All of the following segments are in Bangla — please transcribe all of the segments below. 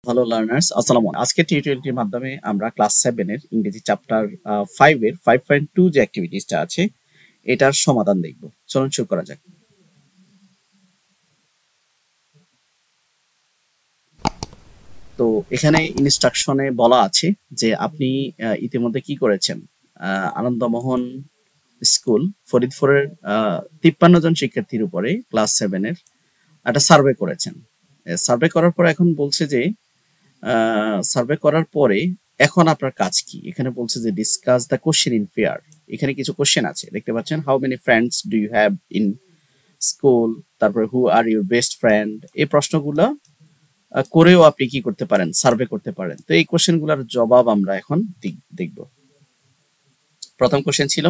হ্যালো লার্নার্স, আসসালামু আলাইকুম। আজকের টিউটোরিয়ালটির মাধ্যমে আমরা ক্লাস 7 এর ইংরেজি চ্যাপ্টার 5 এর 5.2 যে অ্যাক্টিভিটিসটা আছে এটার সমাধান দেখব। চলুন শুরু করা যাক। তো এখানে ইনস্ট্রাকশনে বলা আছে যে আপনি ইতিমধ্যে কি করেছেন? আনন্দমোহন স্কুল ফরিদপুরের 53 জন শিক্ষার্থীর উপরে ক্লাস 7 এর একটা সার্ভে করেছেন। সার্ভে করার পর এখন বলছে যে সার্ভে করার পরে এখন আপনার কাজ কি? এখানে বলছে যে discuss the question in pair. এখানে কিছু কোশ্চেন আছে, দেখতে পাচ্ছেন। How many friends do you have in school, তারপরে who are your best friend. এই প্রশ্নগুলো করেও আপনি কি করতে পারেন? সার্ভে করতে পারেন। তো এই কোশ্চেনগুলোর জবাব আমরা এখন দেখব। প্রথম কোশ্চেন ছিল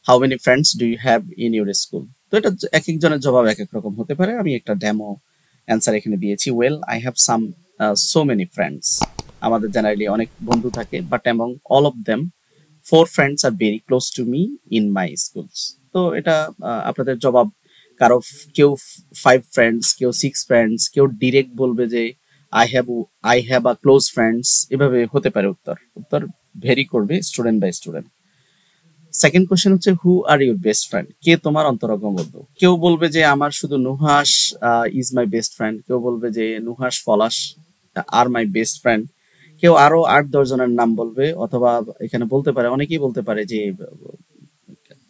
how many friends do you have in your school. তো এটা এক একজনের জবাব এক এক রকম হতে পারে। আমি একটা ডেমো অ্যান্সার এখানে দিয়েছি। Well, I have some so many friends. আমাদের জেনারেলি অনেক বন্ধু থাকে, but among all of them 4 friends are very close to me in my schools. তো এটা আপনাদের জবাব। কারো কেউ 5 ফ্রেন্ডস, কেউ 6 ফ্রেন্ডস, কেউ ডিরেক্ট বলবে যে I have I have a close friends. এভাবে হতে পারে উত্তর। উত্তর ভেরি করবে student by student. Second question হচ্ছে who are your best friend. কে তোমার অন্তরঙ্গ বন্ধু? কেউ বলবে যে আমার শুধু Nuhas is my best friend. কেউ বলবে যে Nuhas Palash are my best friend. কেউ আরো 8-10 জনের নাম বলবে, অথবা এখানে বলতে পারে, অনেকেই বলতে পারে যে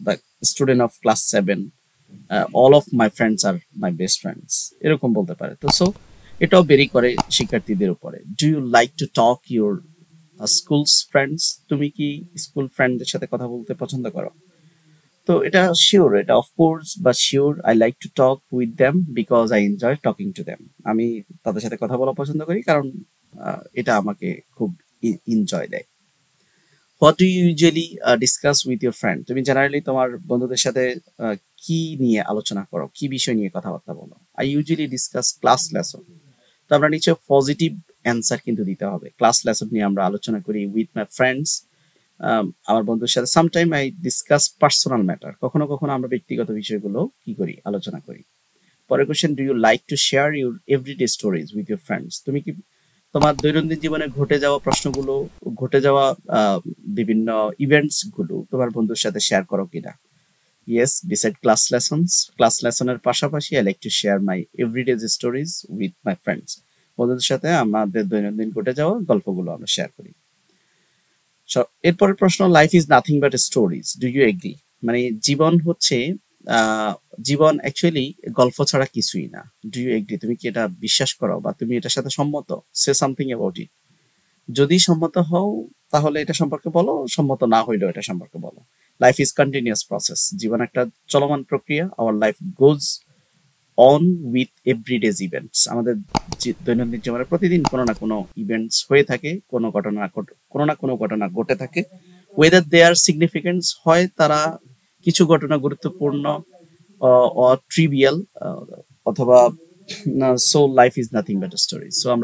the student of class 7, all of my friends are my best friends, এরকম বলতে পারে। তো সো এটাও বেরি করে শিক্ষার্থীদের উপরে। Do you like to talk your schools friends? তুমি কি স্কুল ফ্রেন্ডদের সাথে কথা বলতে পছন্দ করো? তো এটা শিওর, এটা অফকোর্স বা sure, I like to talk with them because I enjoy talking to them. আমি তাদের সাথে কথা বলা পছন্দ করি, কারণ এটা আমাকে খুব এনজয় দেয়। What do you usually discuss with your friend? তুমি জেনারেলি তোমার বন্ধুদের সাথে কি নিয়ে আলোচনা করো, কি বিষয় নিয়ে কথাবার্তা বলো? I usually discuss class lesson. তো আমরা নিচে পজিটিভ অ্যান্সার কিন্তু দিতে হবে। ক্লাস লেসন নিয়ে আমরা আলোচনা করি উইথ মাই ফ্রেন্ডস, আমার বন্ধুর সাথে। Sometime I discuss personal matter. কখনো কখনো আমরা ব্যক্তিগত বিষয়গুলো কি করি, আলোচনা করি। পরের question, do you like to share your everyday stories with your friends? তুমি কি তোমার দৈনন্দিন জীবনে ঘটে যাওয়া প্রশ্নগুলো, ঘটে যাওয়া বিভিন্ন ইভেন্টস গুলো তোমার বন্ধুর সাথে শেয়ার করো কিনা? Yes, beside class lessons, class লেসনের পাশাপাশি I like to share my everyday stories with my friends. বন্ধুদের সাথে আমাদের দৈনন্দিন ঘটে যাওয়া গল্পগুলো আমরা শেয়ার করি। এরপরের প্রশ্ন, life is nothing but stories, do you agree? মানে জীবন হচ্ছে জীবন অ্যাকচুয়ালি গল্প ছাড়া কিছুই না। Do you agree? তুমি কি এটা বিশ্বাস করো বা তুমি এটার সাথে সম্মত? Say something about it. যদি সম্মত হও তাহলে এটা সম্পর্কে বলো, সম্মত না হইলেও এটা সম্পর্কে বলো। Life is continuous process. জীবন একটা চলমান প্রক্রিয়া। Our life goes on with everyday's events. আমাদের দৈনন্দিন জীবনে প্রতিদিন কোনো না কোনো ইভেন্টস হয়ে থাকে, কোনো না কোনো ঘটনা ঘটে থাকে। ওয়েদার দে আর সিগনিফিকেন্স, হয় তারা কিছু ঘটনা গুরুত্বপূর্ণ ট্রিভিয়াল, অথবা so life is nothing but story. So আমরা